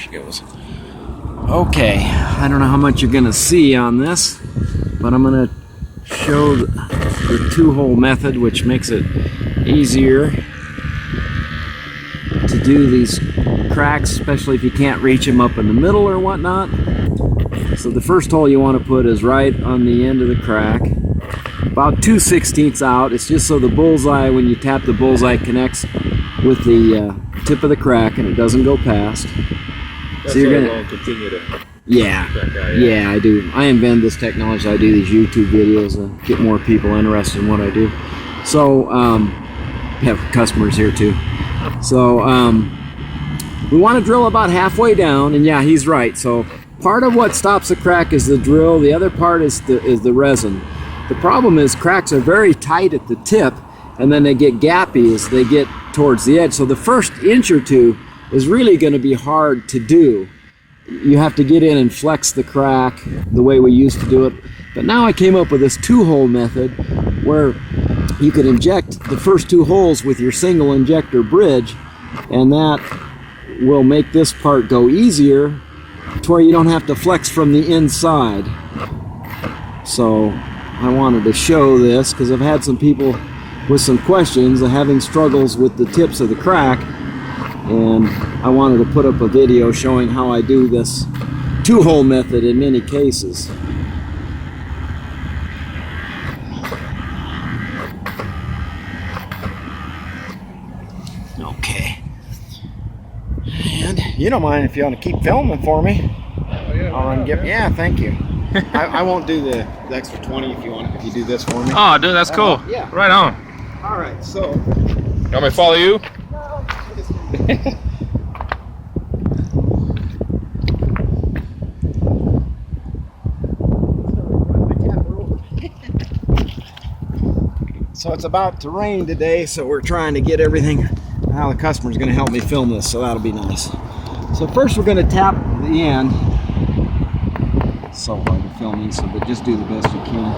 she goes. Okay, I don't know how much you're gonna see on this, but I'm gonna show the two-hole method, which makes it easier to do these cracks, especially if you can't reach them up in the middle or whatnot. So the first hole you want to put is right on the end of the crack, about 2/16 out. It's just so the bullseye, when you tap the bullseye, connects with the tip of the crack and it doesn't go past. That's so you're gonna gonna continue to. yeah. Yeah, I do. I invented this technology. I do these YouTube videos to get more people interested in what I do. So, we have customers here too. So, we want to drill about halfway down, and yeah, he's right. So, part of what stops the crack is the drill. The other part is the resin. The problem is cracks are very tight at the tip, and then they get gappy as they get towards the edge. So the first inch or two is really going to be hard to do. You have to get in and flex the crack the way we used to do it. But now I came up with this two-hole method where you could inject the first two holes with your single injector bridge, and that will make this part go easier to where you don't have to flex from the inside. So I wanted to show this because I've had some people with some questions having struggles with the tips of the crack, and I wanted to put up a video showing how I do this two-hole method in many cases. Okay. And you don't mind if you want to keep filming for me? Oh, yeah. I'll get, yeah, thank you. I won't do the extra 20 if you want, if you do this for me. Oh, dude, that's cool. Yeah. Right on. All right, so. You want me to follow you? So it's about to rain today, so we're trying to get everything. Now the customer's going to help me film this, so that'll be nice. So first we're going to tap the end. It's so hard to film these, but just do the best you can.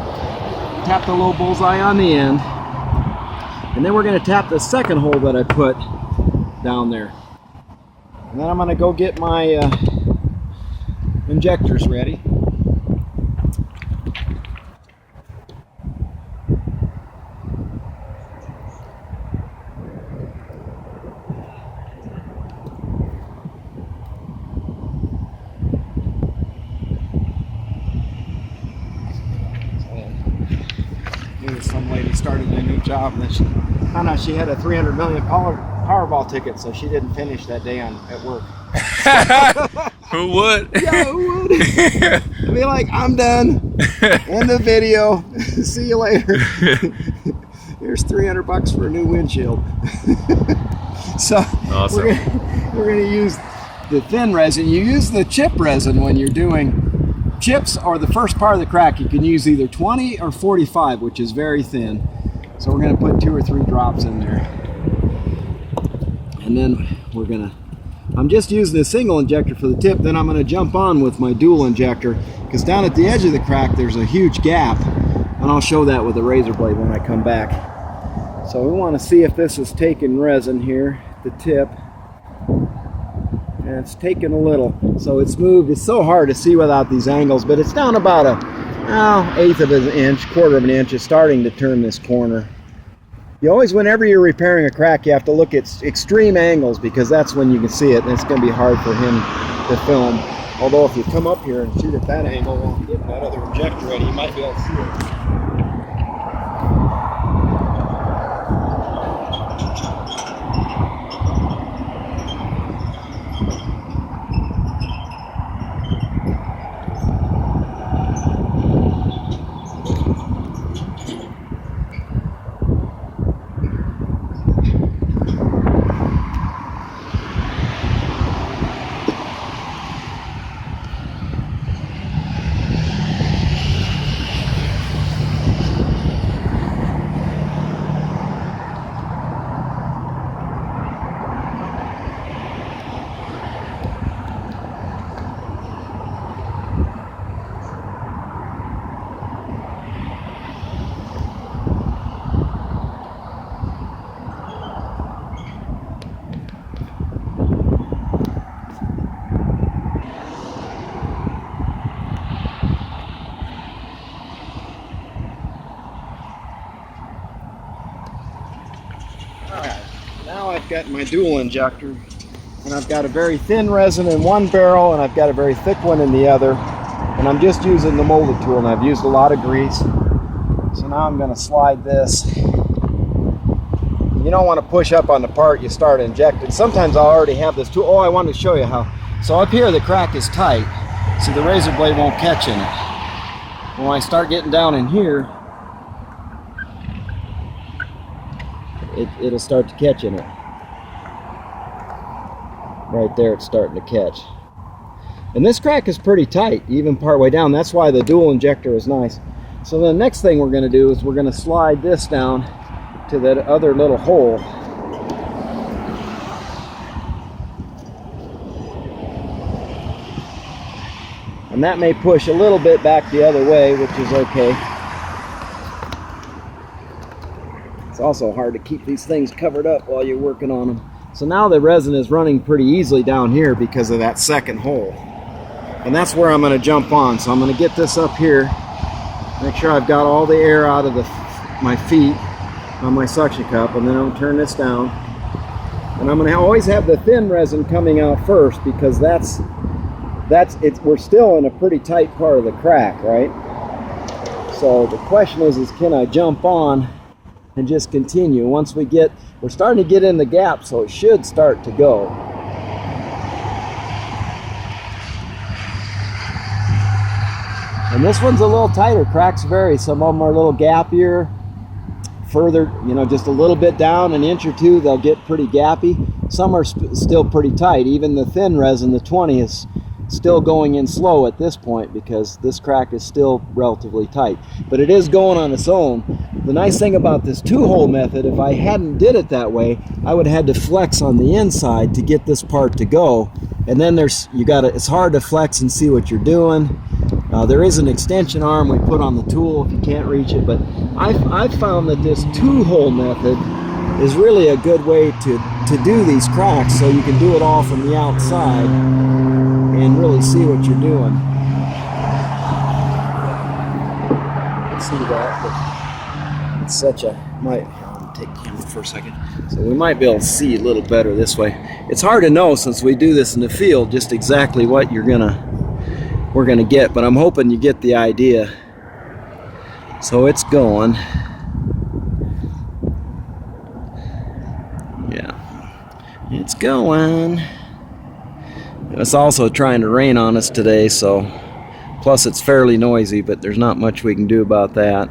Tap the low bullseye on the end, and then we're going to tap the second hole that I put down there. And then I'm going to go get my injectors ready. Some lady started a new job, and then she found out she had a $300 million Powerball ticket, so she didn't finish that day at work. Who would? Yeah, who would? I'd be like, I'm done. End the video. See you later. Here's $300 for a new windshield. So awesome. we're gonna use the thin resin. You use the chip resin when you're doing chips, or the first part of the crack. You can use either 20 or 45, which is very thin. So we're going to put 2 or 3 drops in there. And then I'm just using a single injector for the tip, then I'm going to jump on with my dual injector, because down at the edge of the crack there's a huge gap, and I'll show that with a razor blade when I come back. So we want to see if this is taking resin here, the tip. And it's taken a little, so it's moved. It's so hard to see without these angles, but it's down about a 1/8 of an inch, 1/4 of an inch. Is starting to turn this corner. You always, whenever you're repairing a crack, you have to look at extreme angles, because that's when you can see it, and it's going to be hard for him to film. Although if you come up here and shoot at that angle while getting that other injector ready, you might be able to see it. Now I've got my dual injector, and I've got a very thin resin in one barrel and I've got a very thick one in the other, and I'm just using the molded tool, and I've used a lot of grease. So now I'm going to slide this. You don't want to push up on the part you start injecting. Sometimes I already have this tool. Oh, I wanted to show you how. So up here the crack is tight, so the razor blade won't catch in it. When I start getting down in here, it'll start to catch in it. Right there, it's starting to catch. And this crack is pretty tight, even part way down. That's why the dual injector is nice. So the next thing we're going to do is we're going to slide this down to that other little hole. And that may push a little bit back the other way, which is okay. It's also hard to keep these things covered up while you're working on them. So now the resin is running pretty easily down here because of that second hole. And that's where I'm going to jump on. So I'm going to get this up here, make sure I've got all the air out of my feet on my suction cup, and then I'm going to turn this down. And I'm going to always have the thin resin coming out first, because we're still in a pretty tight part of the crack, right? So the question is can I jump on and just continue? Once we're starting to get in the gap, so it should start to go. And this one's a little tighter. Cracks vary. Some of them are a little gappier. Further, just a little bit down, an inch or two, they'll get pretty gappy. Some are still pretty tight. Even the thin resin, the 20, is still going in slow at this point because this crack is still relatively tight. But it is going on its own. The nice thing about this two-hole method, if I hadn't did it that way, I would have had to flex on the inside to get this part to go. And then it's hard to flex and see what you're doing. There is an extension arm we put on the tool if you can't reach it, but I've found that this two-hole method is really a good way to do these cracks, so you can do it all from the outside and really see what you're doing. See that, but it's such a, I'll take the camera for a second. So we might be able to see a little better this way. It's hard to know, since we do this in the field, just exactly what we're gonna get, but I'm hoping you get the idea. So it's going. Yeah, it's going. It's also trying to rain on us today, so plus it's fairly noisy, but there's not much we can do about that.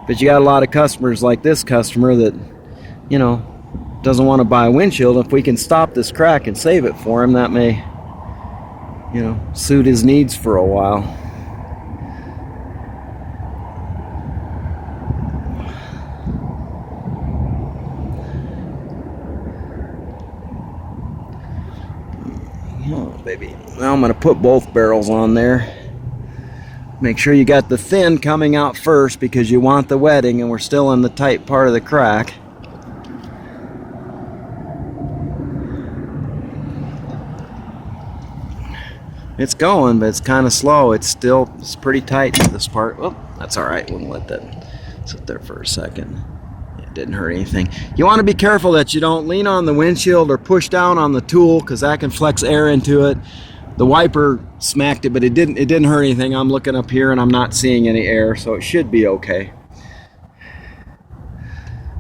But you got a lot of customers like this customer that, doesn't want to buy a windshield. If we can stop this crack and save it for him, that may, suit his needs for a while. Oh, baby. Now I'm going to put both barrels on there. Make sure you got the thin coming out first, because you want the wetting, and we're still in the tight part of the crack. It's going, but it's kind of slow. It's pretty tight to this part. Oh, that's all right. We'll let that sit there for a second. It didn't hurt anything. You want to be careful that you don't lean on the windshield or push down on the tool, because that can flex air into it. The wiper smacked it, but it didn't hurt anything. I'm looking up here and I'm not seeing any air, so it should be okay.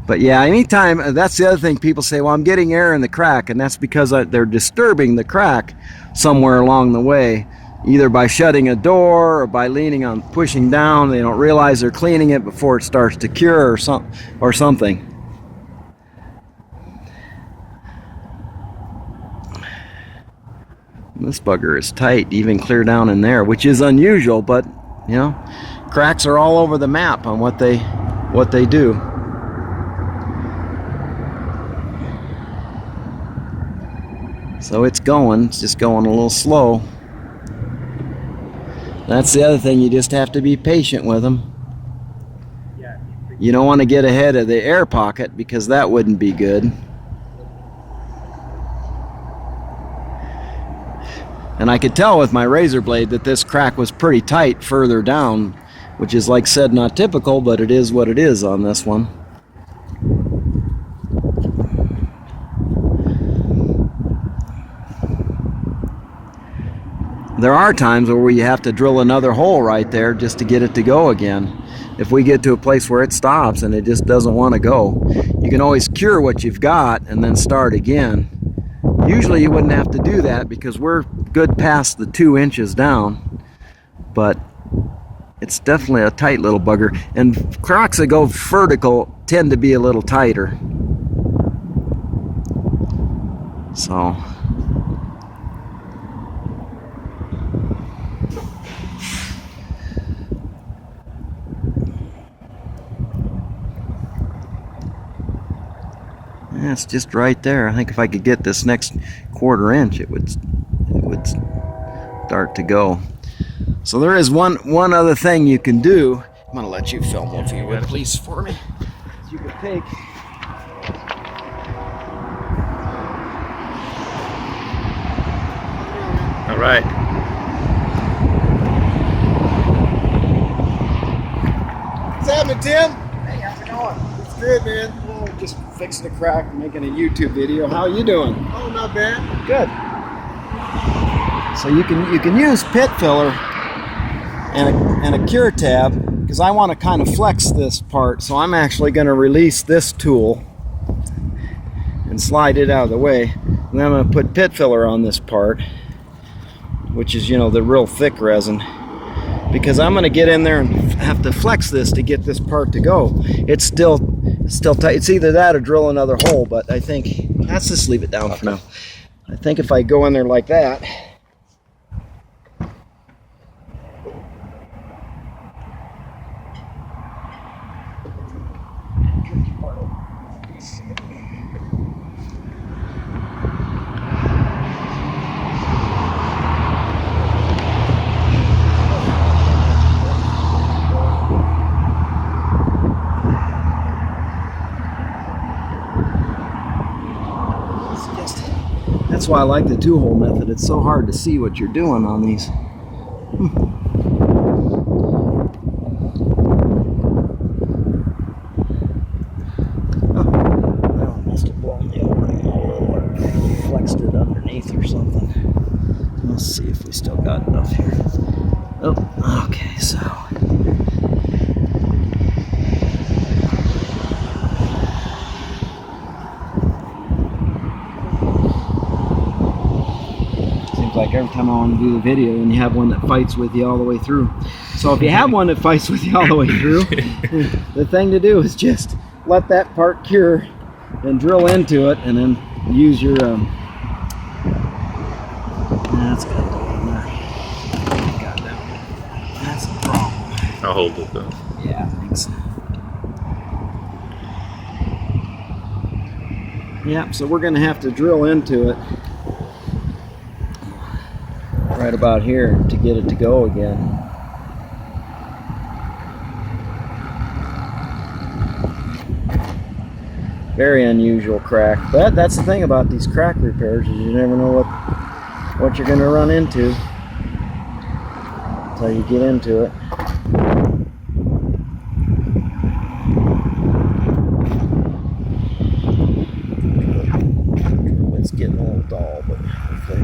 But yeah, anytime, that's the other thing, people say, well, I'm getting air in the crack, and that's because they're disturbing the crack somewhere along the way, either by shutting a door or by leaning on, pushing down. They don't realize they're cleaning it before it starts to cure or something. This bugger is tight, even clear down in there, which is unusual, but cracks are all over the map on what they do. So it's just going a little slow. That's the other thing, you just have to be patient with them. You don't want to get ahead of the air pocket, because that wouldn't be good. And I could tell with my razor blade that this crack was pretty tight further down, which is, like I said, not typical, but it is what it is on this one. there are times where you have to drill another hole right there just to get it to go again. If we get to a place where it stops and it just doesn't want to go, you can always cure what you've got and then start again. Usually you wouldn't have to do that because we're good past the 2 inches down, but it's definitely a tight little bugger. And crocks that go vertical tend to be a little tighter. So yeah, it's just right there. I think if I could get this next 1/4 inch, it would start to go. So there is one other thing you can do. I'm gonna let you film if you would, please, for me. You could take All right. What's happening, Tim? Hey, how's it going? It's good, man. Oh, just fixing a crack and making a YouTube video. How are you doing? Oh, not bad. Good. So you can use pit filler and a cure tab, because I want to kind of flex this part. So I'm actually going to release this tool and slide it out of the way. And then I'm going to put pit filler on this part, which is, you know, the real thick resin, because I'm going to get in there and have to flex this to get this part to go. It's still tight. It's either that or drill another hole, but I think let's just leave it down for now. I think if I go in there like that, that's why I like the 2-hole method. It's so hard to see what you're doing on these. Oh, that one must have blown the O-ring a little or flexed it underneath or something. Let's see if we still got enough here. Oh, okay, so. Like every time I want to do the video, and you have one that fights with you all the way through. So if you have one that fights with you all the way through, the thing to do is just let that part cure and drill into it, and then use your that's got to go in there. Goddamn, that's the problem. I'll hold it though. Yeah, thanks. Yeah, so we're going to have to drill into it right about here to get it to go again. Very unusual crack, but that's the thing about these crack repairs, is you never know what you're going to run into until you get into it. It's getting a little dull, but hopefully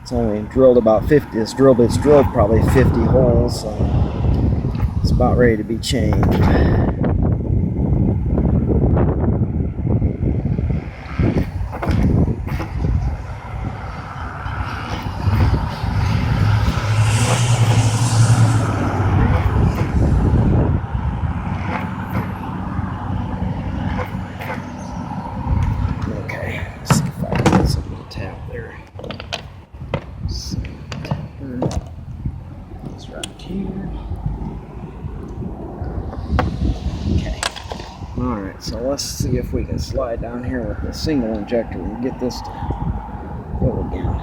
it's only drilled about 50. It's drilled probably 50 holes, so it's about ready to be changed. Okay, let's see if I can get some little tap there. It's right here. Okay. Alright, so let's see if we can slide down here with the single injector and get this to go again.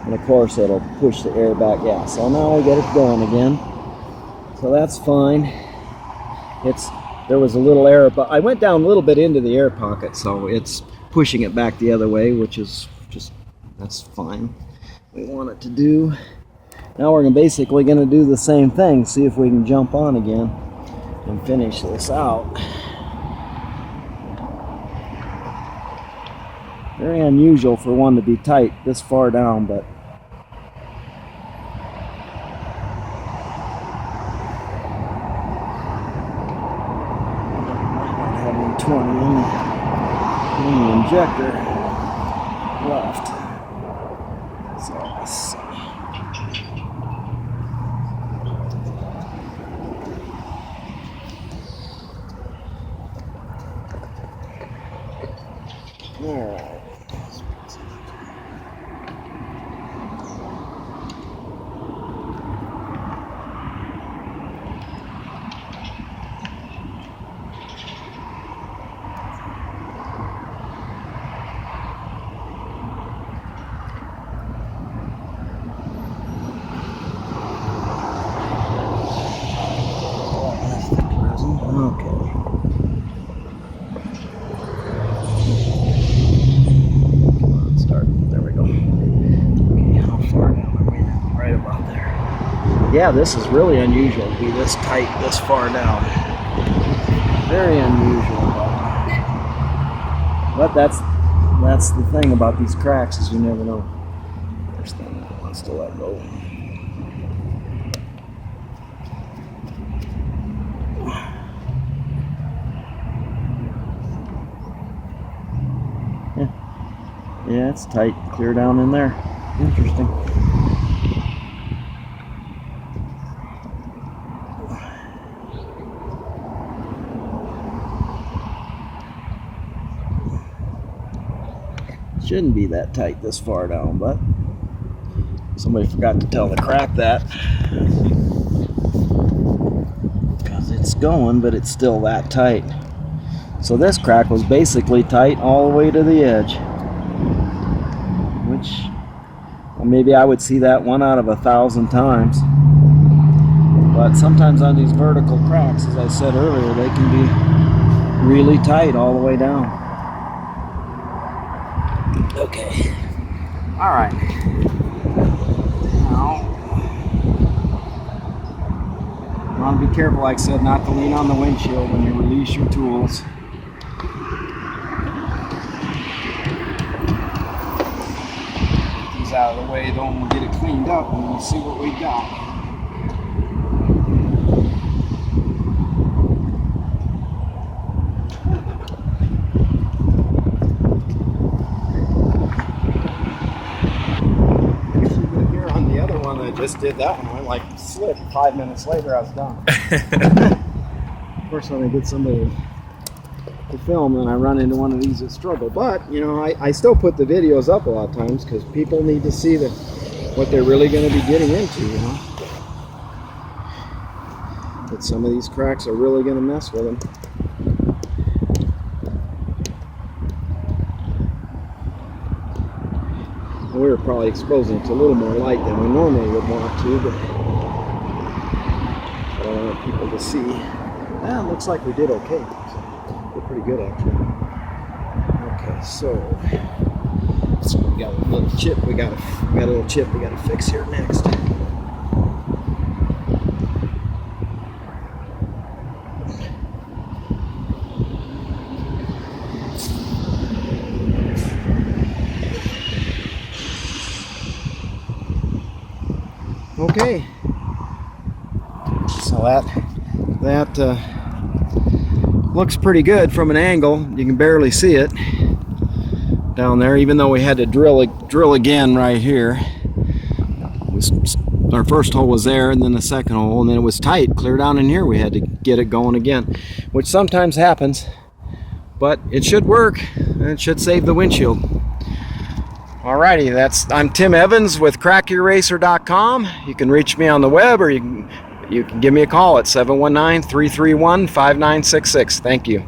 And of course it'll push the air back. Yeah, so now we get it going again. So that's fine. There was a little air, but I went down a little bit into the air pocket, so it's pushing it back the other way, which is that's fine. We want it to do. Now we're basically going to do the same thing, see if we can jump on again and finish this out. Very unusual for one to be tight this far down, but might have 120 in the injector left. So let's see. All right. Okay. Start. There we go. Okay, how far down are we? Right about there. Yeah, this is really unusual to be this tight, this far down. Very unusual. But that's the thing about these cracks, is you never know. First thing that wants to let go. Yeah, it's tight, clear down in there. Interesting. Shouldn't be that tight this far down, but somebody forgot to tell the crack that. Because it's going, but it's still that tight. So this crack was basically tight all the way to the edge. Which, well, maybe I would see that 1 out of 1,000 times. But sometimes on these vertical cracks, as I said earlier, they can be really tight all the way down. Okay. All right. Now, you want to be careful, like I said, not to lean on the windshield when you release your tools. Out of the way, then we'll get it cleaned up and we'll see what we got. Here on the other one, I just did that one. I like slipped. 5 minutes later, I was done. Of course, when I get somebody to film and I run into one of these that struggle, but you know, I still put the videos up a lot of times because people need to see what they're really going to be getting into, you know. But some of these cracks are really going to mess with them. We were probably exposing it to a little more light than we normally would want to, but I don't want people to see. Well, it looks like we did okay. Pretty good, actually. Okay, so we got a little chip. We got a little chip we got to fix here next. Okay, so that looks pretty good from an angle. You can barely see it down there, even though we had to drill again right here. Our first hole was there, and then the second hole, and then it was tight clear down in here. We had to get it going again, which sometimes happens, but it should work and it should save the windshield. Alrighty, I'm Tim Evans with CrackYourRacer.com. You can reach me on the web, or you can give me a call at 719-331-5966. Thank you.